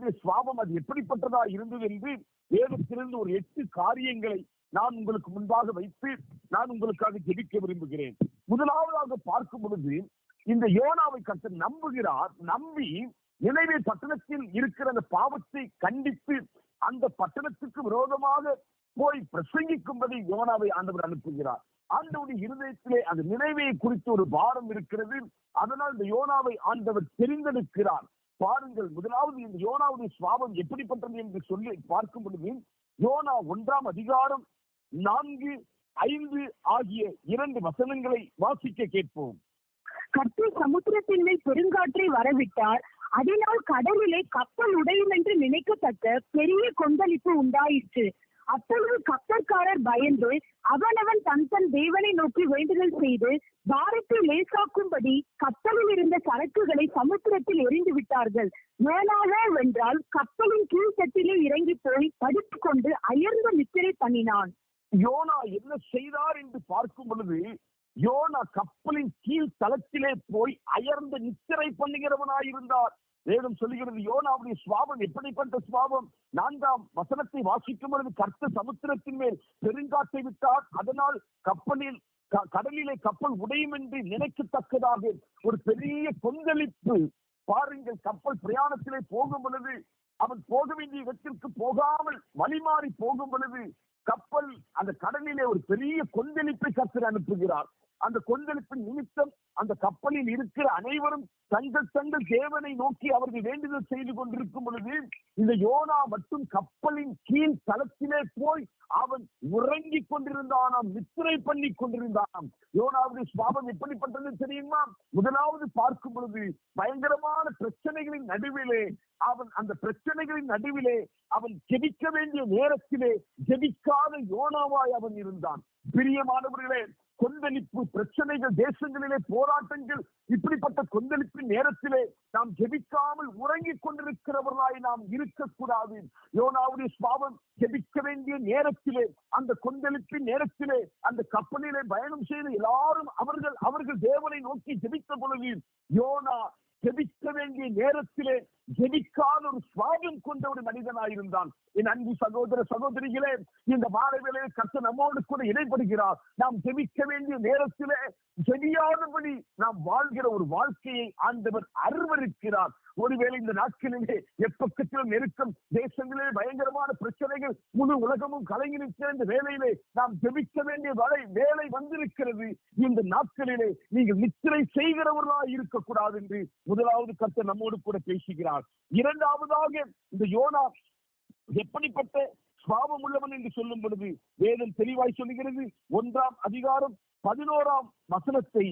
யோனாவுடைய சுவாபம் அது எப்படிப்பட்டதா இருந்தது என்று வேதத்திலிருந்து ஒரு 8 காரியங்களை நான் உங்களுக்கு முன்பாக வைத்து நான் உங்களுக்காக ஜெபிக்க விரும்புகிறேன். முதலாவதாக பார்க்கும் பொழுது இந்த யோனாவை கர்த்தர் நம்புகிறார். நம்பி நினைவே பட்டணத்தில் இருக்கிற அந்த பாவத்தை கண்டித்து அந்த பட்டணத்துக்கு விரோதமாக போய் பிரசங்கிக்கும்படி யோனாவை ஆண்டவர் அனுப்புகிறார். ஆண்டவருடைய இருதயத்திலே அந்த நினைவை குறித்து ஒரு பாரம் இருக்கிறது. அதனால் இந்த யோனாவை ஆண்டவர் தெரிந்தெடுக்கிறார். பாருங்கள், முதலாவது இந்த யோனாவுடைய சுவாபம் எப்படிப்பட்டது என்று சொல்லி பார்க்கும் பொழுது யோனா 1ஆம் அதிகாரம் 4, 5 ஆகிய 2 வசனங்களை வாசிக்க கேட்போம். கர்த்தர் சமுத்திரத்தின் மேல் பெருங்காற்றை வரவிட்டார். அதனால் கடலிலே கப்பல் உடையும் என்று நினைக்கத்தக்க பெரிய கொந்தளிப்பு உண்டாயிற்று. அப்பொழுது கப்பற்காரர் பயந்து அவனவன் தன் தன் தேவனை நோக்கி வேண்டுதல் செய்து பாரத்தை லேசாக்கும்படி கப்பலில் இருந்த சரக்குகளை சமுத்திரத்தில் எறிந்து விட்டார்கள். யோனாவோ வென்றால் கப்பலின் கீழ்த்தட்டிலே இறங்கி போய் படுத்துக் கொண்டு அயர்ந்த நித்திரை பண்ணினான். யோனா என்ன செய்தார் என்று பார்க்கும் பொழுது யோனா கப்பலின் கீழ் தளத்திலே போய் அயர்ந்த நித்திரை பண்ணுகிறவனாயிருந்தார். வேதம் சொல்லுகிறது யோனாவுடைய சுவாபம் எப்படிப்பட்ட சுவாபம். 4ஆம் வசனத்தை வாசிக்கும் பொழுது கர்த்தர் சமுத்திரத்தின் மேல் பெருங்காற்றை விட்டார். அதனால் கடலிலே கப்பல் உடையும் என்று நினைக்கத்தக்கதாக ஒரு பெரிய கொந்தளிப்பு. பாருங்கள், கப்பல் பிரயாணத்திலே போகும் பொழுது அவன் போக வேண்டிய இடத்திற்கு போகாமல் வழிமாறி போகும் பொழுது கப்பல் அந்த கடலிலே ஒரு பெரிய கொந்தளிப்பை கர்த்தர் அனுப்புகிறார். அந்த கொந்தளிப்பின் நிமித்தம் அந்த கப்பலில் இருக்கிற அனைவரும் தங்கள் தேவனை நோக்கி அவர்கள் வேண்டுதல் செய்து கொண்டிருக்கும் பொழுது இந்த யோனா மட்டும் கப்பலின் கீழ் தளத்திலே போய் அவன் உறங்கிக் கொண்டிருந்தானாம், நித்திரை பண்ணி கொண்டிருந்தான். யோனாவுடைய சுவாபம் எப்படிப்பட்டது தெரியுமா? முதலாவது பார்க்கும் பொழுது பயங்கரமான பிரச்சனைகளின் நடுவிலே அந்த பிரச்சனைகளின் நடுவிலே அவன் ஜெபிக்க வேண்டிய நேரத்திலே ஜெபிக்காத யோனாவாய் அவன் இருந்தான். பிரியமானவர்களே, கொந்தளிப்பு, பிரச்சனைகள், தேசங்களிலே போராட்டங்கள், இப்படிப்பட்ட கொந்தளிப்பின் நேரத்திலே நாம் ஜெபிக்காமல் உறங்கிக் கொண்டிருக்கிறவர்களாய் நாம் இருக்கக்கூடாது. யோனாவுடைய சுவாபம் ஜெபிக்க வேண்டிய நேரத்திலே, அந்த கொந்தளிப்பின் நேரத்திலே, அந்த கப்பலிலே பயணம் செய்த எல்லாரும் அவர்கள் தேவனை நோக்கி ஜெபித்த பொழுது யோனா ஜெபிக்க வேண்டிய நேரத்திலே ஜெபிக்காத ஒரு சுவாபம் கொண்ட ஒரு மனிதனாயிருந்தான். என் அன்பு சகோதர சகோதரிகளே, இந்த மாலை வேளையில் கர்த்தர் நம்மோடு கூட இடைப்படுகிறார். நாம் ஜெபிக்க வேண்டிய நேரத்திலே ஜெபியாதபடி நாம் வாழ்கிற ஒரு வாழ்க்கையை ஆண்டவர் அருவருக்கிறார். ஒருவேளை இந்த நாட்களிலே எப்பக்கத்திலும் நெருக்கம், தேசங்களிலே பயங்கரமான பிரச்சனைகள், முழு உலகமும் கலங்கி நிற்கிற இந்த வேளையிலே நாம் ஜெபிக்க வேண்டிய வேலை வந்திருக்கிறது. இந்த நாட்களிலே நீங்கள் நித்திரை செய்கிறவர்களாய் இருக்கக்கூடாது என்று முதலாவது கர்த்தர் நம்மோடு கூட பேசுகிறார். இரண்டாவதாக இந்த யோனா எப்படிப்பட்ட சுவாபம் உள்ளவன் என்று சொல்லும் பொழுது வேதம் தெளிவாய் சொல்லுகிறது. 1ஆம் அதிகாரம் 11ஆம் வசனத்தை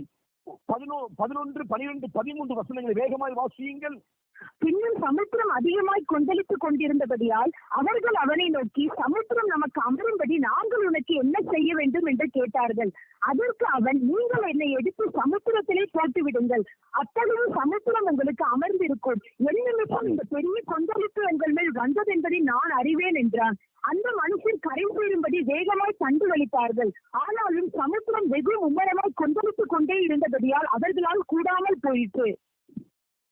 11, 12, 13 வசனங்களை வேகமாய் வாசியுங்கள். பின்னும் சமுத்திரம் அதிகமாய் கொந்தளித்துக் கொண்டிருந்தபடியால் அவர்கள் அவனை நோக்கி, சமுத்திரம் நமக்கு அமரும்படி நாங்கள் உனக்கு என்ன செய்ய வேண்டும் என்று கேட்டார்கள். அதற்கு அவன், நீங்கள் என்னை எடுத்து சமுத்திரத்திலே போட்டு விடுங்கள், அப்பொழுது சமுத்திரம் உங்களுக்கு அமர்ந்திருக்கும். என் நிமித்தம் இந்த பெரிய கொந்தளிப்பு உங்கள் மேல் வந்தது என்பதை நான் அறிவேன் என்றான். அந்த மனுஷன் கரை சேரும்படி வேகமாய் தண்டு வலித்தார்கள். ஆனாலும் சமுத்திரம் வெகு மும்மரமாய் கொந்தளித்துக் கொண்டே இருந்தபடியால் அவர்களால் கூடாமல் போயிற்று.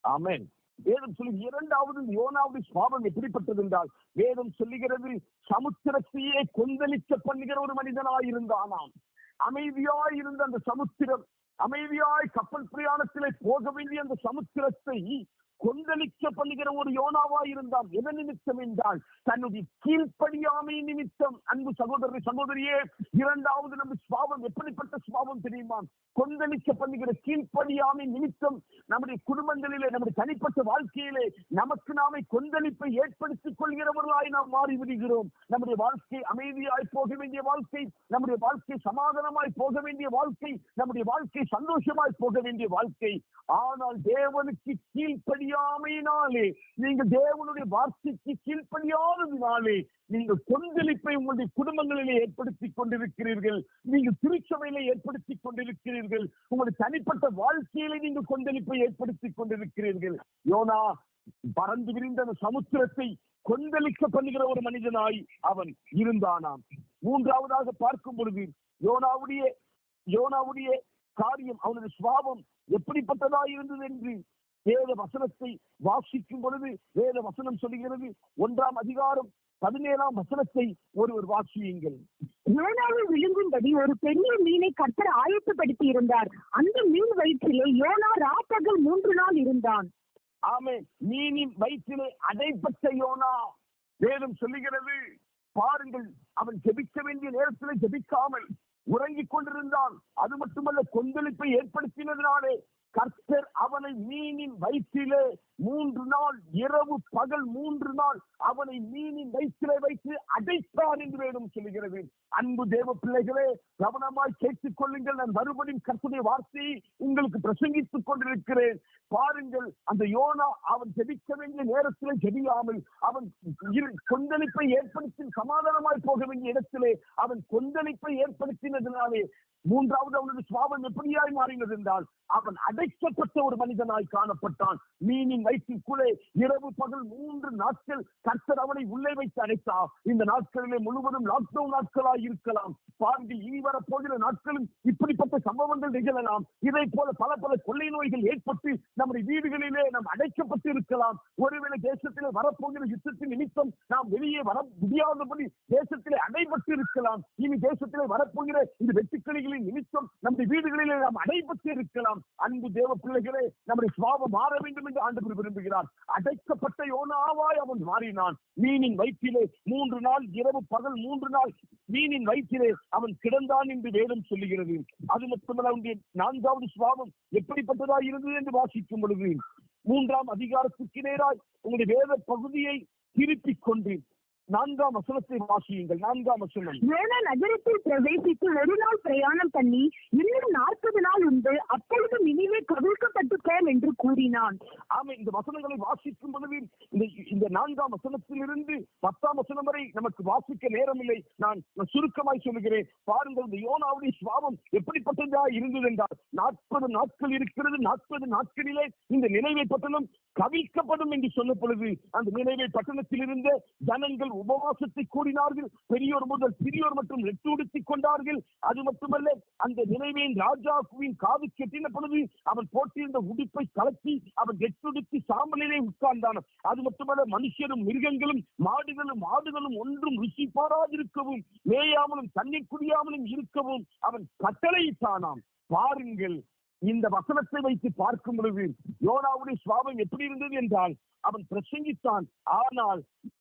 ஆமென். வேதம் சொல்லி இரண்டாவது யோனாவுடைய சுவாபம் எப்படிப்பட்டது என்றால் வேதம் சொல்லுகிறது சமுத்திரத்தையே கொந்தளிக்க பண்ணுகிற ஒரு மனிதனாயிருந்தானாம். அமைதியாய் இருந்த அந்த சமுத்திரம், அமைதியாய் கப்பல் பிரயாணத்திலே போக வேண்டிய அந்த சமுத்திரத்தை கொந்தளிக்க பண்ணுகிற ஒரு யோனாவாய் இருந்தான். எதன் நிமித்தம் என்றால் தன்னுடைய கீழ்ப்படியாமை நிமித்தம். அன்பு சகோதரரை சகோதரியே, இரண்டாவது நம்ம சுவாபம் எப்படிப்பட்ட சுவாபம் தெரியுமா? கொந்தளிக்க பண்ணுகிற கீழ்ப்படியாமை நிமித்தம் நம்முடைய குடும்பங்களிலே, நம்முடைய தனிப்பட்ட வாழ்க்கையிலே நமக்கு நாமே கொந்தளிப்பை ஏற்படுத்திக் கொள்கிறவர்களாய் நாம் மாறி விடுகிறோம். நம்முடைய வாழ்க்கை அமைதியாய் போக வேண்டிய வாழ்க்கை, நம்முடைய வாழ்க்கை சமாதானமாய் போக வேண்டிய வாழ்க்கை, நம்முடைய வாழ்க்கை சந்தோஷமாய் போக வேண்டிய வாழ்க்கை. ஆனால் தேவனுக்கு கீழ்ப்படியாமையினாலே, நீங்கள் தேவனுடைய வார்த்தைக்கு கீழ்ப்படியாததினாலே நீங்கள் கொந்தளிப்பை உங்களுடைய குடும்பங்களிலே ஏற்படுத்திக் கொண்டிருக்கிறீர்கள். நீங்கள் திருச்சபையிலே ஏற்படுத்திக் கொண்டிருக்கிறீர்கள். உங்களுடைய தனிப்பட்ட வாழ்க்கையிலே நீங்கள் கொந்தளிப்பை ஏற்படுத்திக் கொண்டிருக்கிறீர்கள். யோனா பறந்து விரிந்த அந்த சமுத்திரத்தை கொந்தளிக்க பண்ணுகிற ஒரு மனிதனாய் அவன் இருந்தானாம். மூன்றாவதாக பார்க்கும் பொழுது யோனாவுடைய காரியம், அவனுடைய சுபாவம் எப்படிப்பட்டதா இருந்தது என்று வேத வசனத்தை வாசிக்கும் பொழுது வேத வசனம் சொல்லுகிறது 1ஆம் அதிகாரம் 17ஆம் வசனத்தை ஒருவர் வாசியுங்கள். யோனாவை விழுங்கும்படி ஒரு பெரிய மீனை கர்த்தர் ஆயத்தப்படுத்தி இருந்தார். அந்த மீன் வயிற்றிலே யோனா ராப்பகல் 3 நாள் இருந்தான். ஆமென். மீனின் வயிற்றிலே அடைப்பட்ட யோனா. வேதம் சொல்லுகிறது, பாருங்கள், அவன் ஜெபிக்க வேண்டிய நேரத்தில் ஜெபிக்காமல் உறங்கிக் கொண்டிருந்தான். அது மட்டுமல்ல, கொந்தளிப்பை ஏற்படுத்தினதினாலே கர்த்தர் அவனை மீனின் வயிற்றிலே 3 நாள் இரவு பகல் 3 நாள் அவனை மீனின் வயிற்றிலே வைத்து அடைத்தார் என்று வேதம் சொல்லுகிறது. அன்பு தேவ பிள்ளைகளே, கவனமாய் கேட்டுக் கொள்ளுங்கள். நான் மறுபடியும் கர்த்தருடைய வார்த்தையை உங்களுக்கு பிரசங்கித்துக் கொண்டிருக்கிறேன். பாருங்கள், அந்த யோனா அவன் ஜெபிக்க வேண்டிய நேரத்தில் ஜெபியாமல் அவன் கொந்தளிப்பை ஏற்படுத்தி சமாதானமாய் போக வேண்டிய இடத்திலே அவன் கொந்தளிப்பை ஏற்படுத்தினதினாலே 3வது அவனுடைய சுவாபம் எப்படியாய் மாறினது என்றால் அவன் அடைக்கப்பட்ட ஒரு மனிதனாய் காணப்பட்டான். மீனின் வயிற்றுக்குள்ளே இரவு பகல் 3 நாட்கள் கர்த்தர் அவனை உள்ளே வைத்து அடைத்தார். இந்த நாட்களிலே முழுவதும் லாக்டவுன் நாட்களாய் இருக்கலாம். பாருங்கள், இனி வரப்போகிற நாட்களும் இப்படிப்பட்ட சம்பவங்கள் நிகழலாம். இதை போல பல பல கொள்ளை நோய்கள் ஏற்பட்டு நம்முடைய வீடுகளிலே நாம் அடைக்கப்பட்டு இருக்கலாம். ஒருவேளை தேசத்திலே வரப்போகிற யுத்தத்தின் நிமித்தம் நாம் வெளியே வர முடியாதபடி தேசத்திலே அடைபட்டு இருக்கலாம். இனி தேசத்திலே வரப்போகிற இந்த வெட்டுக்கிளிகளின் நிமித்தம் நம்முடைய வீடுகளிலே நாம் அடைபட்டு இருக்கலாம். அன்பு தேவ பிள்ளைகளே, நம்முடைய சுபாவம் மாற வேண்டும் என்று ஆண்டவர் விரும்புகிறார். அடைக்கப்பட்ட யோனாவாய் அவன் மாறினான். மீனின் வயிற்றிலே 3 நாள் இரவு பகல் 3 நாள் மீனின் வயிற்றிலே அவன் கிடந்தான் என்று வேதம் சொல்லுகிறது. அது மட்டுமல்ல, அவனுடைய 4வது சுபாவம் எப்படிப்பட்டதா இருந்தது என்று வாசிக்கும் பொழுது 3ஆம் அதிகாரத்துக்கு நேராய் உங்களுடைய வேத பகுதியை திருப்பிக் கொண்டு 4ஆம் வசனத்தை வாசியுங்கள். 4ஆம் வசனம். யோனா நகரத்தில் பிரவேசித்து 1 நாள் பிரயாணம் பண்ணி இன்னும் 40 நாள் உண்டு, அப்பொழுது நினிவே கவிழ்க்கப்பட்டு போம் என்று கூறினான். ஆமா, இந்த வசனங்களை வாசிக்கும் பொழுது இந்த 4ஆம் வசனத்திலிருந்து 10ஆம் வசனம் வரை நமக்கு வாசிக்க நேரம் இல்லை. நான் சுருக்கமாய் சொல்லுகிறேன். பாருங்கள், இந்த யோனாவுடைய சுபாவம் எப்படிப்பட்டதா இருந்தது என்றால் 40 நாட்கள் இருக்கிறது. 40 நாட்களிலே இந்த நினைவை பட்டணம் கவிழ்க்கப்படும் என்று சொன்ன பொழுது அந்த நினைவை பட்டணத்தில் இருந்த ஜனங்கள் உபவாசத்தை கூடினார்கள். பெரியோர் முதல் சிறியோர் மற்றும் ரெட்டுடுத்திக் கொண்டார்கள். அது மட்டுமல்ல, அந்த நினைவின் ராஜாவின் காது கெட்டின பொழுது அவன் போட்டிருந்த உடுப்பை கலத்தி அவன் ரெட்டுடுத்தி சாம்பலிலே உட்கார்ந்தான். அது மட்டுமல்ல, மனுஷரும் மிருகங்களும் மாடுகளும் ஆடுகளும் ஒன்றும் ருசி பாராதிருக்கவும் மேயாமலும் தண்ணீர் குடியாமலும் இருக்கவும் அவன் கட்டளையிட்டானாம். பாருங்கள், இந்த வசனத்தை வைத்து பார்க்கும் பொழுது யோனாவுடைய சுபாவம் எப்படி இருந்தது என்றால் அவன் பிரசங்கித்தான். ஆனால்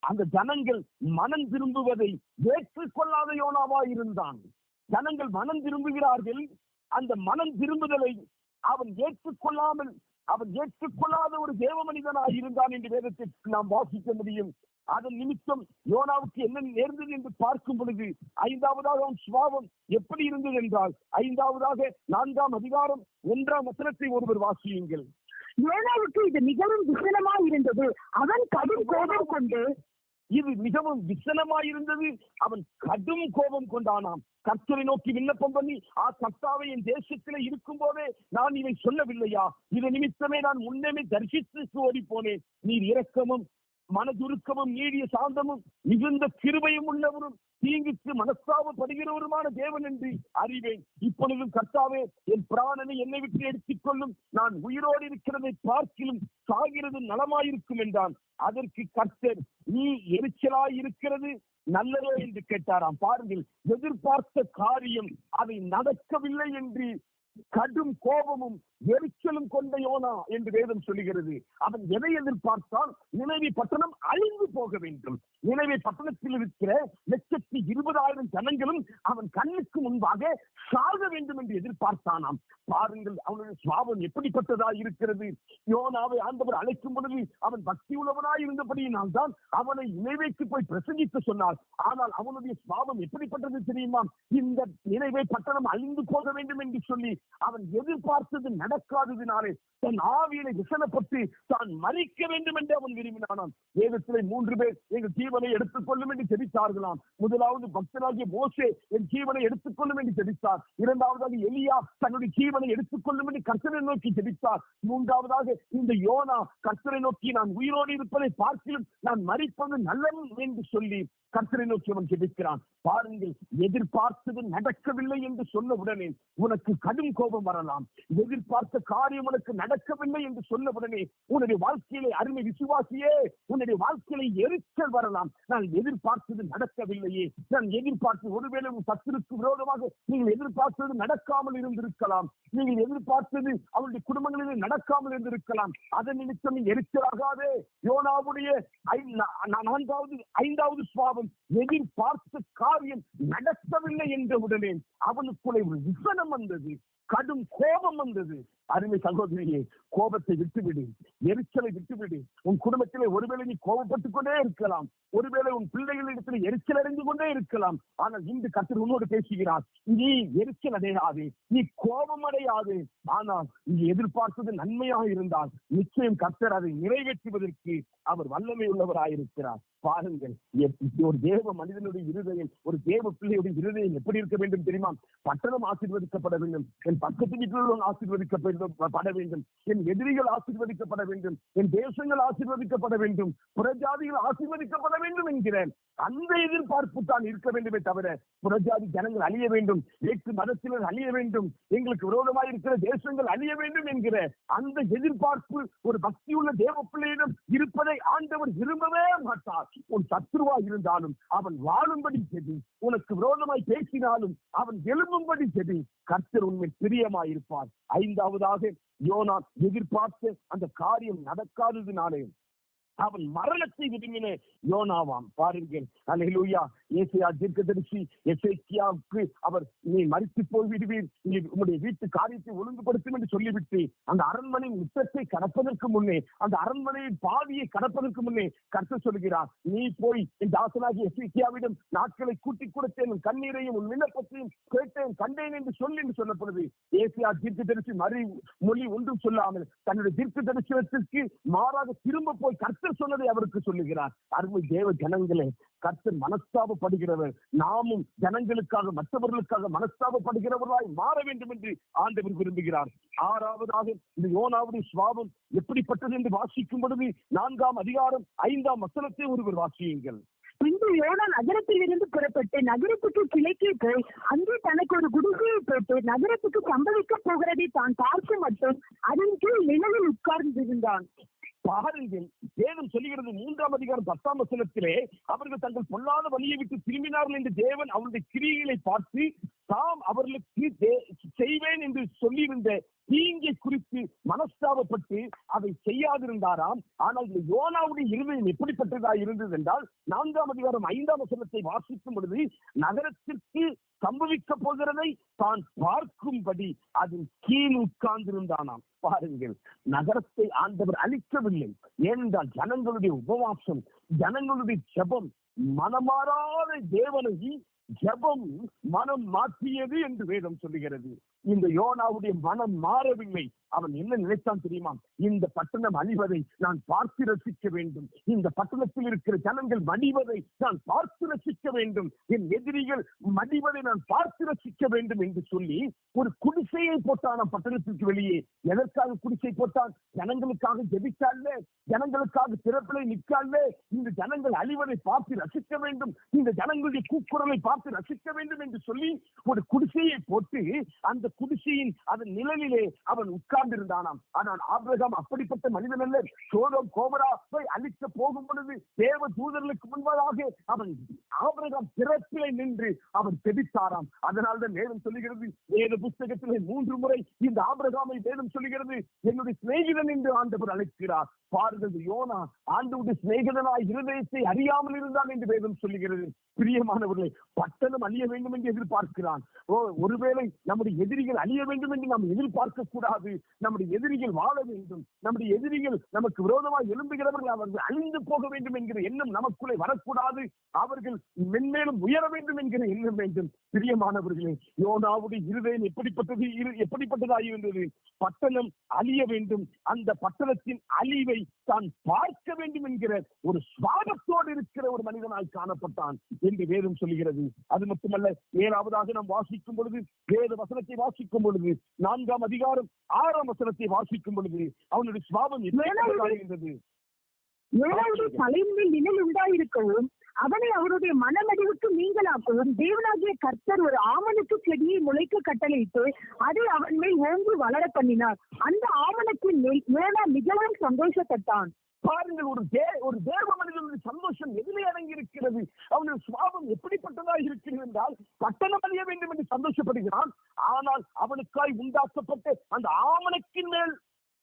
அந்த ஜனங்கள் மனம் திரும்புவதை ஏற்றுக்கொள்ளாத யோனாவா இருந்தான். ஜனங்கள் மனம் திரும்புகிறார்கள். அந்த மனம் திரும்புதலை அவன் ஏற்றுக்கொள்ளாமல் அவன் ஏற்றுக்கொள்ளாத ஒரு தேவ மனிதனாக இருந்தான் என்று வேதத்தை நாம் வாசிக்க முடியும். அதன் நிமித்தம் யோனாவுக்கு என்ன நேர்ந்தது என்று பார்க்கும் பொழுது 5வதாக அவன் சுபாவம் எப்படி இருந்தது என்றால் 5வதாக 4ஆம் அதிகாரம் 1ஆம் வசனத்தை ஒருவர் வாசியுங்கள். யோனாவுக்கு இது மிகவும் விசனமாய் இருந்தது. அவன் கடும் கோபம் கொண்டு இது மிகவும் விசனமாயிருந்தது. அவன் கடும் கோபம் கொண்டானாம். கர்த்தரை நோக்கி விண்ணப்பம் பண்ணி, கர்த்தாவை என் தேசத்திலே இருக்கும் போதே நான் இதை சொல்லவில்லையா? இது நிமித்தமே நான் முன்னமே தரிசித்து ஓடி போனேன். நீர் இரக்கமும் மனதுருக்கமும் நீடிய சாந்தமும் மிகுந்த கிருபையும் உள்ளவரும் தீங்குக்கு மனஸ்தாபப்படுகிறவருமான தேவன் என்று அறிவேன். இப்பொழுதும் கர்த்தாவே, என் பிராணனை என்னை விட்டு எடுத்துக் கொள்ளும். நான் உயிரோடு இருக்கிறதை பார்க்கிலும் சாகிறது நலமாயிருக்கும் என்றான். அதற்கு கர்த்தர், நீ எரிச்சலாய் இருக்கிறது நல்லதோ என்று கேட்டாராம். பாருங்கள், எதிர்பார்த்த காரியம் அதை நடக்கவில்லை என்று கடும் கோபமும் எரிச்சலும் கொண்ட யோனா என்று வேதம் சொல்லுகிறது. அவன் எதை எதிர்பார்த்தான்? நினைவே பட்டணம் அழிந்து போக வேண்டும். நினைவே பட்டணத்தில் இருக்கிற 120,000 ஜனங்களும் அவன் கண்ணுக்கு முன்பாக சாக வேண்டும் என்று எதிர்பார்த்தானாம். பாருங்கள், அவனுடைய சுபாவம் எப்படிப்பட்டதா இருக்கிறது. யோனாவை ஆண்டவர் அழைக்கும் பொழுது அவன் பக்தி உள்ளவனாய் இருந்தபடியினால் தான் அவனை நினைவேக்கு போய் பிரசங்கித்து சொன்னார். ஆனால் அவனுடைய சுபாவம் எப்படிப்பட்டது தெரியுமா? இந்த நினைவே பட்டணம் அழிந்து போக வேண்டும் என்று சொல்லி அவன் எதிர்பார்த்தது நடக்காததினாலே தன் ஆவியை விசனப்பட்டு தான் மறிக்க வேண்டும் என்று அவன் விரும்பினானாம். வேதத்திலே 3 பேர் எங்கள் ஜீவனை எடுத்துக் கொள்ளும் என்று ஜெபித்தார்களாம். முதலாவது பக்தனாகிய மோசே என் ஜீவனை எடுத்துக் கொள்ளும் என்று ஜெபித்தார். ஜெபித்தார். இரண்டாவதாக எலியா தன்னுடைய ஜீவனை எடுத்துக்கொள்ளும் என்று கர்த்தரை நோக்கி ஜெபித்தார். மூன்றாவதாக இந்த யோனா கர்த்தரை நோக்கி நான் உயிரோடு இருப்பதை பார்க்கிலும் நான் மரிப்பது நல்லது என்று சொல்லி கர்த்தரை நோக்கி அவன் ஜெபிக்கிறான். பாருங்கள், எதிர்பார்த்தது நடக்கவில்லை என்று சொன்ன உடனே உனக்கு கடும் கோபம் வரலாம். எதிர்பார்த்த காரியம் உனக்கு நடக்கவில்லை என்று சொன்ன உடனே உன்னுடைய வாழ்க்கையிலே அருமை விசுவாசியே, உன்னுடைய வாழ்க்கையிலே எரிச்சல் வரலாம். நான் எதிர்பார்த்தது நடக்கவில்லையே, நான் எதிர்பார்த்து ஒருவேளை உன் சத்துருக்கு விரோதமாக நீங்கள் எதிர்பார்த்தது நடக்காமல் இருந்திருக்கலாம். நீங்கள் எதிர்பார்த்தது அவருடைய குடும்பங்களிலே நடக்காமல் இருந்திருக்கலாம். அதன் நிமித்தம் எரிச்சலாகாதே. யோனாவுடைய ஐந்தாவது சுவாபம், எதிர்பார்த்த காரியம் நடக்கவில்லை என்ற உடனே அவனுக்குள்ளே ஒரு விசனம் வந்தது, கடும் கோபம் வந்தது. அருமை சகோதரியே, கோபத்தை விட்டுவிடு, எரிச்சலை விட்டுவிடு. உன் குடும்பத்திலே ஒருவேளை நீ கோபப்பட்டுக் கொண்டே இருக்கலாம், ஒருவேளை உன் பிள்ளைகளிடத்தில் எரிச்சல் அடைந்து கொண்டே இருக்கலாம். ஆனால் இன்று கர்த்தர் உன்னோடு பேசுகிறார். நீ எரிச்சல் அடையாதே, நீ கோபம் அடையாதே. ஆனால் நீ எதிர்பார்த்தது நன்மையாக இருந்தால் நிச்சயம் கர்த்தர் அதை நிறைவேற்றுவதற்கு அவர் வல்லமை உள்ளவராயிருக்கிறார். பாருங்கள், ஒரு தேவ மனிதனுடைய இருதயம், ஒரு தேவ பிள்ளையுடைய இருதயம் எப்படி இருக்க வேண்டும் தெரியுமா? பட்டணம் ஆசீர்வதிக்கப்பட வேண்டும், என் பக்கத்து வீட்டில் ஆசீர்வதிக்கப்பட வேண்டும், என் எதிரிகள் ஆசீர்வதிக்கப்பட வேண்டும், என் தேசங்கள் ஆசீர்வதிக்கப்பட வேண்டும், புறஜாதிகள் ஆசீர்வதிக்கப்பட வேண்டும் என்கிற அந்த எதிர்பார்ப்பு தான் இருக்க வேண்டுமே தவிர புறஜாதி ஜனங்கள் அழிய வேண்டும், வேற்று மதத்தினர் அழிய வேண்டும், எங்களுக்கு விரோதமாக இருக்கிற தேசங்கள் அழிய வேண்டும் என்கிற அந்த எதிர்பார்ப்பு ஒரு பக்தியுள்ள தேவ பிள்ளையிடம் இருப்பதை ஆண்டவர் விரும்பவே மாட்டார். உன் சத்ருவா இருந்தாலும் அவன் வாழும்படி செடி, உனக்கு விரோதமாய் பேசினாலும் அவன் எழும்பும்படி செடி. கர்த்தர் உண்மை பிரியமாயிருப்பார். ஐந்தாவதாக யோனா எதிர்பார்த்து அந்த காரியம் நடக்காததுனாலே அவன் மரணத்தை விரும்பின யோனாவாம். பாருங்கள், அல்லேலூயா. ஏசாயா தீர்க்கதரிசி எசேக்கியாவுக்கு அவர் நீ மரித்து போய் விடுவீர், நீ உன்னுடைய வீட்டு காரியத்தை ஒழுங்குபடுத்தும் என்று சொல்லிவிட்டு அந்த அரண்மனையின் முற்றத்தை கடப்பதற்கு முன்னே, அந்த அரண்மனையின் பாதியை கடப்பதற்கு முன்னே கர்த்தர் சொல்கிறார், நீ போய் என் தாசனாகி எசேக்கியாவிடம் நாட்களை கூட்டிக் கொடுத்தேன், உன் கண்ணீரையும் உன் விண்ணப்பத்தையும் கேட்டேன் கண்டேன் என்று சொல்லி என்று சொல்லப்படுது. ஏசாயா தீர்க்கதரிசி மொழி ஒன்றும் சொல்லாமல் தன்னுடைய தீர்க்க தரிசனத்திற்கு மாறாக திரும்ப போய் கர்த்தர் சொன்னதை அவருக்கு சொல்லுகிறார். அருமை தேவ ஜனங்களே, கர்த்தர் மனஸ்தாபப்படுகிறவர். நாமும் ஜனங்களுக்காக மற்றவர்களுக்காக மனஸ்தாபப்படுகிறவர்களாய் மாற வேண்டும் என்று ஆண்டவர் விரும்புகிறார். ஆறாவதாக இந்த யோனாவுடைய சுவாபம் எப்படிப்பட்டது என்று வாசிக்கும் பொழுது 4ஆம் அதிகாரம் 5ஆம் வசனத்தை ஒருவர் வாசியுங்கள். பின்பு யோனா நகரத்தில் இருந்து புறப்பட்டு நகரத்துக்கு கிழக்கே போய் அங்கே தனக்கு ஒரு குடிசையை போட்டு நகரத்துக்கு சம்பவிக்க போகிறதை தான் பார்க்க மட்டும் அதன் கீழ் நிழலில் உட்கார்ந்திருந்தான். பாருங்கள், வேதம் சொல்லுகிறது 3ஆம் அதிகாரம் 10ஆம் வசனத்திலே அவர்கள் தங்கள் பொல்லாத வழியை விட்டு திரும்பினார்கள் என்று தேவன் அவருடைய கிரியைகளை பார்த்து தாம் அவர்களுக்கு செய்வேன் என்று சொல்லியிருந்த தீங்கை குறித்து மனஸ்தாபப்பட்டு அதை செய்யாதிருந்தாராம். ஆனால் இந்த யோனாவுடைய இருதயம் எப்படிப்பட்டதாக இருந்தது என்றால் 4ஆம் அதிகாரம் 5ஆம் வசனத்தை வாசிக்கும் பொழுது நகரத்திற்கு சம்பவிக்க போகிறதை தான் பார்க்கும்படி அதன் கீழ் உட்கார்ந்திருந்தானாம். பாருங்கள், நகரத்தை ஆண்டவர் அழிக்கவில்லை. ஏனென்றால் ஜனங்களுடைய உபவாசம், ஜனங்களுடைய ஜெபம், மனமாறாத தேவனை ஜெபம் மனம் மாற்றியது என்று வேதம் சொல்லுகிறது. இந்த யோனாவுடைய மனம் மாறவில்லை. அவன் என்ன நினைத்தான் தெரியுமா? இந்த பட்டணம் அழிவதை நான் பார்த்து ரசிக்க வேண்டும், இந்த பட்டணத்தில் இருக்கிற ஜனங்கள் மடிவதை நான் பார்த்து ரசிக்க வேண்டும், என் எதிரிகள் மடிவதை நான் பார்த்து ரசிக்க வேண்டும் என்று சொல்லி ஒரு குடிசையை போட்டான் பட்டணத்திற்கு வெளியே. எதற்காக குடிசை போட்டான்? ஜனங்களுக்காக ஜெபிக்கால, ஜனங்களுக்காக திறப்பிலை நிற்கால, இந்த ஜனங்கள் அழிவதை பார்த்து ரசிக்க வேண்டும், இந்த ஜனங்களுடைய கூக்குரலை பார்த்து ரசிக்க வேண்டும் என்று சொல்லி ஒரு குடிசையை போட்டு அந்த குடிசையின் அதன் நிழலிலே அவன் உட்கார்ந்திருந்தானாம். ஆனால் ஆபிரகாம் அப்படிப்பட்ட மனிதன் அல்ல. சோதோம் கோமோராவை அழிக்க போகும் பொழுது தேவ தூதர்களுக்கு முன்பதாக அவன் ஆபிரகாம் திறப்பிலே நின்று அவன் ஜெபித்தாராம். அதனால்தான் வேதம் சொல்லுகிறது, வேத புஸ்தகத்திலே 3 முறை இந்த ஆபிரகாமை வேதம் சொல்லுகிறது என்னுடைய சிநேகிதன் என்று ஆண்டவர் அழைக்கிறார். பாருங்கள், யோனா ஆண்டவருடைய சிநேகிதனாய் இருதயத்தை அறியாமல் இருந்தான் என்று வேதம் சொல்லுகிறது. பிரியமானவர்களே, பட்டணம் அழிய வேண்டும் என்று எதிர்பார்க்கிறான். ஒருவேளை நம்முடைய எதிரிகள் எதிரிகள் அழிய வேண்டும் என்று நாம் எதிர்பார்க்க கூடாது. நம்முடைய எதிரிகள் வாழ வேண்டும். நம்முடைய எதிரிகள் நமக்கு விரோதமாக எழும்புகிறவர்கள் அவர்கள் அழிந்து போக வேண்டும் என்கிற எண்ணம் நமக்குள்ளே வரக்கூடாது. அவர்கள் மென்மேலும் உயர வேண்டும் என்கிற எண்ணம் வேண்டும். பிரியமானவர்களே, யோனாவுடைய இருதயம் எப்படிப்பட்டதாகி இருந்தது? பட்டணம் அழிய வேண்டும், அந்த பட்டணத்தின் அழிவை தான் பார்க்க வேண்டும் என்கிற ஒரு சுவாபத்தோடு இருக்கிற ஒரு மனிதனாய் காணப்பட்டான் என்று வேதம் சொல்கிறது. அது மட்டுமல்ல, 7ஆவதாக நாம் வாசிக்கும் பொழுது, வேத வசனத்தை வாசிக்கும் பொழுது, 4ஆம் அதிகாரம் 6ஆம் வசனத்தை வாசிக்கும் பொழுது அவனுடைய சுவாபம் இருந்தது. தலைமையில் நிழல் உண்டாயிருக்கவும் அவனை அவருடைய மனமடிவுக்கு நீங்களாக்கவும் தேவனாகிய கர்த்தர் ஒரு ஆமணக்கு செடியை முளைக்க கட்டளையிட்டு அதை அவன் மேல் ஓங்கி வளர பண்ணினார். அந்த ஆமணத்தின் மேல் யோனா மிகவும் சந்தோஷப்பட்டான். பாருங்கள், ஒரு தேவ மனிதனுடைய சந்தோஷம் எதிலே அடங்கி இருக்கிறது? அவனுடைய சுவாபம் எப்படிப்பட்டதாக இருக்கிறது என்றால், பட்டணம் அழிய வேண்டும் என்று சந்தோஷப்படுகிறான். ஆனால் அவனுக்காய் உண்டாக்கப்பட்ட அந்த ஆமணக்கின் மேல்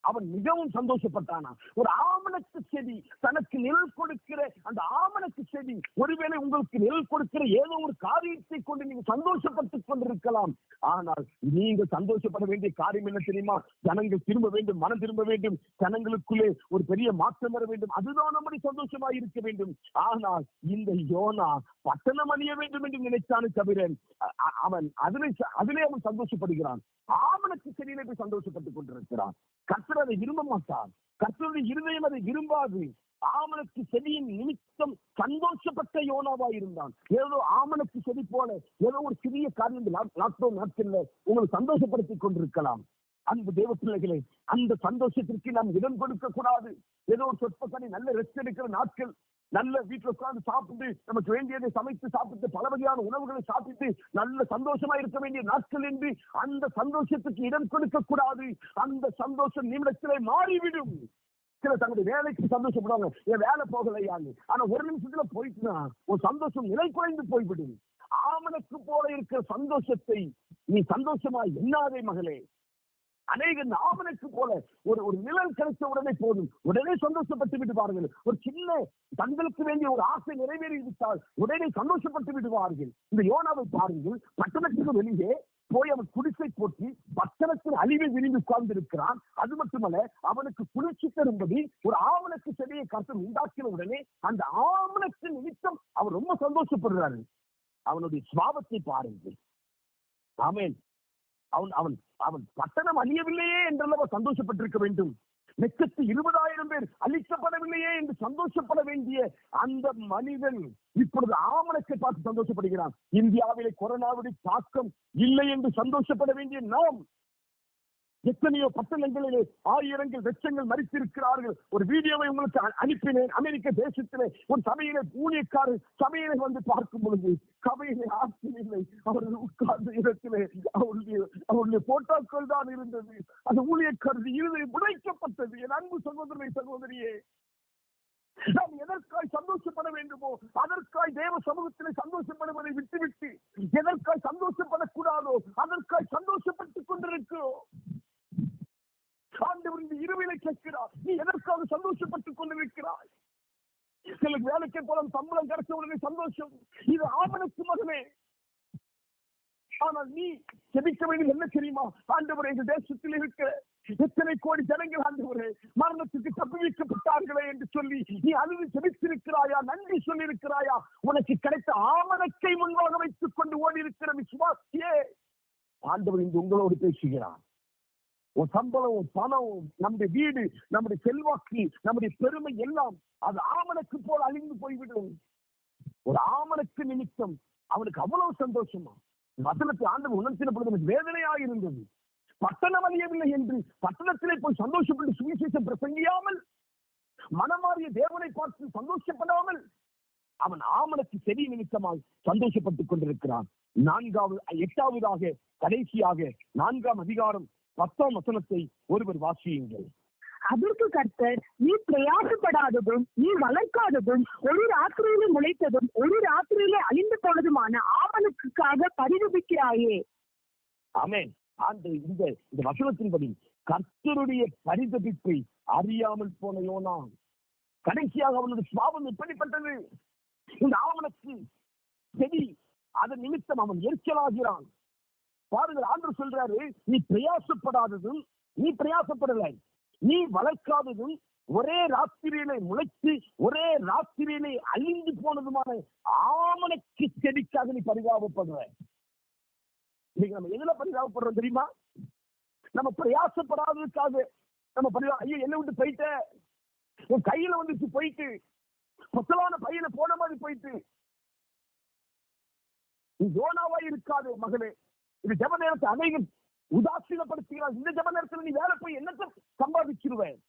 அவன் மிகவும் சந்தோஷப்பட்டானா. ஒரு ஆமணக்கு செடி, தனக்கு நிழல் கொடுக்கிற அந்த ஆமணக்கு செடி, ஒருவேளை உங்களுக்கு நிழல் கொடுக்கிற ஏதோ ஒரு காரியத்தை கொண்டு நீங்க சந்தோஷப்பட்டுக் கொண்டிருக்கலாம். ஆனால் நீங்க சந்தோஷப்பட வேண்டிய காரியம் என்ன தெரியுமா? ஜனங்கள் திரும்ப வேண்டும், மனம் திரும்ப வேண்டும், ஜனங்களுக்குள்ளே ஒரு பெரிய மாற்றம் வர வேண்டும். அதுதான் நம்முடைய சந்தோஷமாக இருக்க வேண்டும். ஆனால் இந்த யோனா பட்டணம் அழிய வேண்டும் என்று நினைத்தானே தவிர அவன் அதிலே அவன் சந்தோஷப்படுகிறான். ஆமணக்கு செடியிலே போய் சந்தோஷப்பட்டுக் கொண்டிருக்கிறான். கர்த்தர் அதை விரும்ப மாட்டார். கர்த்தருடைய இருதயம் அதை விரும்பாது. ஆமணக்கு செடியின் நிமித்தம் சந்தோஷப்பட்ட யோனாவா இருந்தான். ஏதோ ஆமணக்கு செடி போல ஏதோ ஒரு சிறிய காரியம் லாக்டவுன் நாட்கள்ல உங்களை சந்தோஷப்படுத்திக் கொண்டிருக்கலாம். அன்பு தேவ பிள்ளைகளே, அந்த சந்தோஷத்திற்கு நாம் இடம் கொடுக்க கூடாது. ஏதோ ஒரு சொற்ப நல்ல ரெஸ்ட் எடுக்கிற நாட்கள், நல்ல வீட்டுல உட்கார்ந்து சாப்பிட்டு நமக்கு வேண்டியதை சமைத்து சாப்பிட்டு பல வகையான உணவுகளை சாப்பிட்டு நல்ல சந்தோஷமா இருக்க வேண்டிய நாட்கள் என்று அந்த சந்தோஷத்துக்கு இடம் கொடுக்க கூடாது. அந்த சந்தோஷம் நிமிடத்திலே மாறிவிடும். சில தங்களுடைய வேலைக்கு சந்தோஷப்படுவாங்க, என் வேலை போகலையாங்க. ஆனா ஒரு நிமிஷத்துல போயிட்டுனா ஒரு சந்தோஷம் நிலை குறைந்து போய்விடும். ஆமணக்கு போல இருக்கிற சந்தோஷத்தை நீ சந்தோஷமா எண்ணாதே மகளே. அநேக ஆமணக்கு போல ஒரு நிழல் கிடைச்ச உடனே போதும், உடனே சந்தோஷப்பட்டு விடுவார்கள். ஒரு சின்ன தங்களுக்கு வேண்டிய ஒரு ஆசை நிறைவேறிவிட்டால் உடனே சந்தோஷப்பட்டு விடுவார்கள். இந்த யோனாவை பாருங்கள், பட்டணத்துக்கு வெளியே போய் அவன் குடிசை போட்டு பட்டணத்தின் அழிவை விரும்பி உட்கார்ந்து இருக்கிறான். அது மட்டுமல்ல, அவனுக்கு குளிர்ச்சி தரும்படி ஒரு ஆவணக்கு செடியை கர்த்தர் உண்டாக்கின உடனே அந்த ஆவணக்கு நிமித்தம் அவர் ரொம்ப சந்தோஷப்படுறாரு. அவனுடைய சுபாவத்தை பாருங்கள். ஆமென். அவன் அவன் அவன் பட்டணம் அழியவில்லையே என்றெல்லாம் சந்தோஷப்பட்டிருக்க வேண்டும். 120,000 பேர் அழிக்கப்படவில்லையே என்று சந்தோஷப்பட வேண்டிய அந்த மனிதன் இப்பொழுது ஆமணக்கை பார்த்து சந்தோஷப்படுகிறான். இந்தியாவிலே கொரோனாவுடைய தாக்கம் இல்லை என்று சந்தோஷப்பட வேண்டிய நாம் எத்தனையோ பட்டணங்களிலே ஆயிரங்கள் லட்சங்கள் மறித்திருக்கிறார்கள். ஒரு வீடியோவை உங்களுக்கு அனுப்பினேன். அமெரிக்க தேசத்திலே ஒரு சபையிலே ஊழியக்காரர் சபையிலே வந்து பார்க்கும் பொழுது சபையிலே ஆட்கள் இல்லை. அவர்கள் உட்கார்ந்த இடத்திலே அவருடைய போட்டோக்கள் தான் இருந்தது. அந்த ஊழியக்காரர் இருதயம் உடைக்கப்பட்டது. என் அன்பு சகோதரனை சகோதரியே, நாம் எதற்காய் சந்தோஷப்பட வேண்டுமோ அதற்காய் தேவ சமூகத்திலே சந்தோஷப்படுவதை விட்டுவிட்டு எதற்காய் சந்தோஷப்படக்கூடாதோ அதற்காய் சந்தோஷப்பட்டுக் கொண்டிருக்கிறோம். ஆண்டவர் இந்த இருவிலை கேட்கிறார், நீ எதற்காக சந்தோஷப்பட்டுக் கொண்டிருக்கிறாய்? சிலருக்கு வேலைக்கு போல சம்பளம் கிடைச்ச உடனே சந்தோஷம், இது ஆவணக்கு மகனே. ஆனால் நீ ஜெபிக்க வேண்டியது என்ன தெரியுமா? ஆண்டவரே, இந்த தேசத்தில் இருக்கிற எத்தனை கோடி ஜனங்கள் ஆண்டவரே மரணத்துக்கு தப்புவிக்கப்பட்டார்களே என்று சொல்லி நீ அழுது ஜெபித்திருக்கிறாயா? நன்றி சொல்லி இருக்கிறாயா? உனக்கு கிடைத்த ஆவணக்கை முன்பாக வைத்துக் கொண்டு ஓடி இருக்கிற விசுவாசியே, ஆண்டவர் இங்கு உங்களோடு பேசுகிறார். ஒரு சம்பளம், ஒரு பணம், நம்முடைய வீடு, நம்முடைய செல்வாக்கு, நம்முடைய பெருமை எல்லாம் அது ஆமணக்கு போல் அழிந்து போய்விடும். ஒரு ஆமணக்கு நிமித்தம் அவனுக்கு அவ்வளவு சந்தோஷமா வசனத்தை ஆண்டவர் உணர்த்தின பொழுது எனக்கு வேதனையாக இருந்தது. பட்டணம் அழியவில்லை என்று பட்டணத்திலே போய் சந்தோஷப்பட்டு சுவிசேஷம் பிரசங்கியாமல், மனமாறிய தேவனை பார்த்து சந்தோஷப்படாமல் அவன் ஆமணக்கு செடி நிமித்தமாய் சந்தோஷப்பட்டுக் கொண்டிருக்கிறான். 8ஆவதாக கடைசியாக 4ஆம் அதிகாரம் 10ஆம் வசனத்தை ஒருவர் வாசியுங்கள். அதற்கு கர்த்தர், நீ பிரயாசப்படாததும் நீ வளர்க்காததும் ஒரு ராத்திரியிலே முளைத்ததும் ஒரு ராத்திரியிலே அழிந்து போனதுமான ஆவணக்குக்காக பரிதபிக்கிறாயே. ஆமென். இந்த வசனத்தின்படி கர்த்தருடைய பரிதபிப்பை அறியாமல் போன யோனா கடைசியாக அவனுடைய சுபாவம் எப்படிப்பட்டது? இந்த ஆவணக்கு செடி அதன் நிமித்தம் அவன் எரிச்சலாகிறான். பாருங்கள், ஆண்டவர் சொல்றாரு, நீ பிரயாசப்படாததும், நீ பிரயாசப்படலை, நீ வளர்க்காததும், ஒரே ராத்திரியிலே முளைத்து ஒரே ராத்திரியிலே அழிந்து போனதுமான ஆமணக்கு செடிக்காக நீ பரிதாபப்படுற. இன்னைக்கு நம்ம எதுல பரிதாபப்படுறோம் தெரியுமா? நம்ம பிரயாசப்படாததுக்காக நம்ம ஐயோ என்ன விட்டு போயிட்ட, உன் கையில வந்துச்சு போயிட்டு, பொத்தலான பையில போன மாதிரி போயிட்டு. நீ யோனாவா இருக்காது மகளே. இது ஜெப நேரத்தை அனைவரும் உதாசீனப்படுத்துகிறார். இந்த ஜெப நேரத்தில் நீ வேலை போய் என்னத்தை சம்பாதிச்சிருவேன்?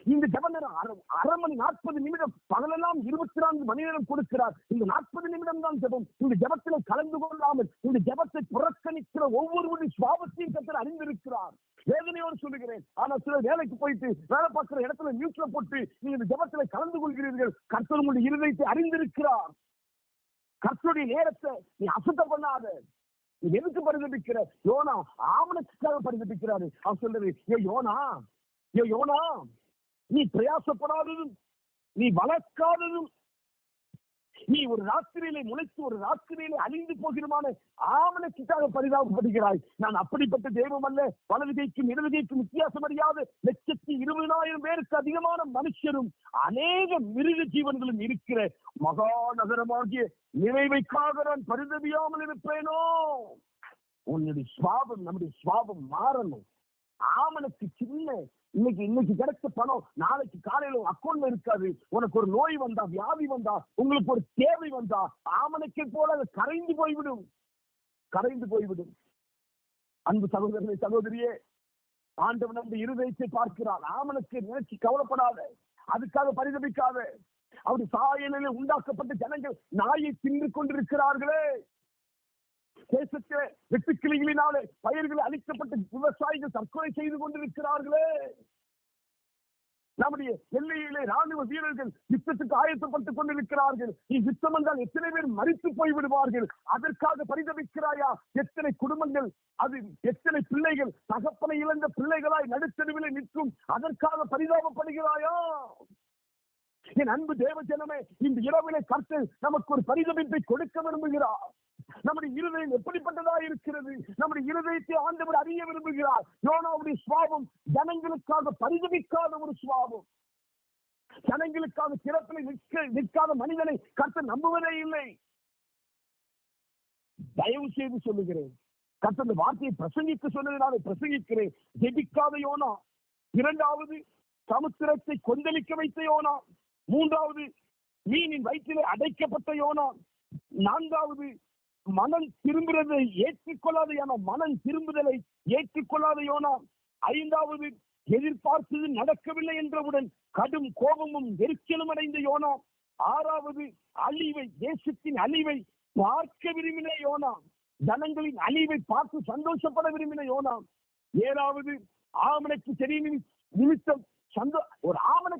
இந்த ஜெப நேரம் 1/2 மணி 40 நிமிடம், பகலெல்லாம் 24 மணி நேரம் கொடுக்கிறார். இந்த 40 நிமிடம் தான் ஜெபம். இந்த ஜெபத்தில் கலந்து கொள்ளாமல் இந்த ஜெபத்தை புறக்கணிக்கிற ஒவ்வொருவருடைய சுவாபத்தையும் கர்த்தர் அறிந்திருக்கிறார். வேதனையோடு சொல்லுகிறேன். ஆனா சிலர் வேலைக்கு போயிட்டு வேலை பார்க்கிற இடத்துல மியூட்ல போட்டு நீங்க இந்த ஜெபத்தில் கலந்து கொள்கிறீர்கள். கர்த்தர் உங்களுடைய இருதயத்தை அறிந்திருக்கிறார். கர்த்தருடைய நேரத்தை நீ அசுத்த பண்ணாத. நீ எதுக்கு பரிதபிக்கிற? யோனா ஆமணக்குக்காக பரிதபிக்கிறாரு. அவர் சொல்றது, யோனா நீ பிரயாசப்படாததும், நீ வளர்க்காததும், நீ ஒரு ராத்திரியிலே முளைத்து ஒரு ராத்திரியிலே அழிந்து போகிறமான ஆமணக்குக்காக பரிதாபப்படுகிறாய். நான் அப்படிப்பட்ட தெய்வம் அல்ல. வலதுகைக்கும் இடதுகைக்கும் வித்தியாசம் அறியாத 120,000 பேருக்கு அதிகமான மனுஷரும் அநேக மிருக ஜீவன்களும் இருக்கிற மகாநகரமாகிய நிறைவைக்காக நான் பரிதபியாமல் இருப்பேனோ? உன்னுடைய சுவாபம், நம்முடைய சுவாபம் மாறணும். ஆமனுக்கு சின்ன இன்னைக்கு கிடைச்ச பணம் நாளைக்கு காலையில அக்கௌண்ட்ல இருக்காது. உனக்கு ஒரு நோய் வந்தா, வியாதி வந்தா, உங்களுக்கு ஒரு தேவை வந்தா, ஆமனுக்கு போல அது கரைந்து போய்விடும். அன்பு சகோதரனே, சகோதரியே, ஆண்டவன் அந்த இருதயத்தை பார்க்கிறார். ஆமனுக்கு நினைச்சு கவலைப்படாத, அதுக்காக பரிதபிக்காத. அவருடைய சாயலிலே உண்டாக்கப்பட்ட ஜனங்கள் நாயை தின்று கொண்டிருக்கிறார்களே. தேசத்திலே வெட்டுக்கிளிகளினாலே பயிர்கள் அழிக்கப்பட்ட விவசாயிகள் தற்கொலை செய்து கொண்டிருக்கிறார்களே. நம்முடைய எல்லையிலே ராணுவ வீரர்கள் யுத்தத்துக்கு ஆயத்தப்பட்டுக் கொண்டிருக்கிறார்கள். யுத்தம் என்றால் எத்தனை பேர் மரித்து போய் விடுவார்கள். அதற்காக பரிதபிக்கிறாயா? எத்தனை குடும்பங்கள், அது எத்தனை பிள்ளைகள் தகப்பனை இழந்த பிள்ளைகளாய் நடுத்தெருவிலே நிற்கும். அதற்காக பரிதாபப்படுகிறாயா? என் அன்பு தேவ ஜனமே, இந்த இரவிலே கர்த்தர் நமக்கு ஒரு பரிதபிப்பை கொடுக்க விரும்புகிறார். நம்முடைய இருதயம் எப்படிப்பட்டதா இருக்கிறது? நம்முடைய இருதயத்தை ஆண்டவர் அறிய விரும்புகிறார். யோனாவுடைய சுவாபம் ஜனங்களுக்காக பரிதபிக்காத ஒரு சுவாபம். ஜனங்களுக்காக சிறப்பில் நிற்காத மனிதனை கர்த்தர் நம்புவதே இல்லை. தயவு செய்து சொல்லுகிறேன், கர்த்தர் வார்த்தையை பிரசங்கிக்க சொன்னதை பிரசங்கிக்கிறேன். ஜெபிக்காத யோனா. 2வது, சமுத்திரத்தை கொந்தளிக்க வைத்த யோனா. 3வது, மீனின் வயிற்றிலே அடைக்கப்பட்ட யோனா. 4வது, மனம் திரும்புறதை ஏற்றுக்கொள்ளாத மனம் திரும்புதலை ஏற்றுக்கொள்ளாத யோனா. 5வது, எதிர்பார்த்தது நடக்கவில்லை என்றவுடன் கடும் கோபமும் எரிச்சலும் அடைந்த யோனா. 6வது, அழிவை, தேசத்தின் அழிவை பார்க்க விரும்பின யோனா. ஜனங்களின் அழிவை பார்த்து சந்தோஷப்பட விரும்பின யோனா. 7வது, ஆமணக்கு செடி நிமித்தம் ஒரு ஆமண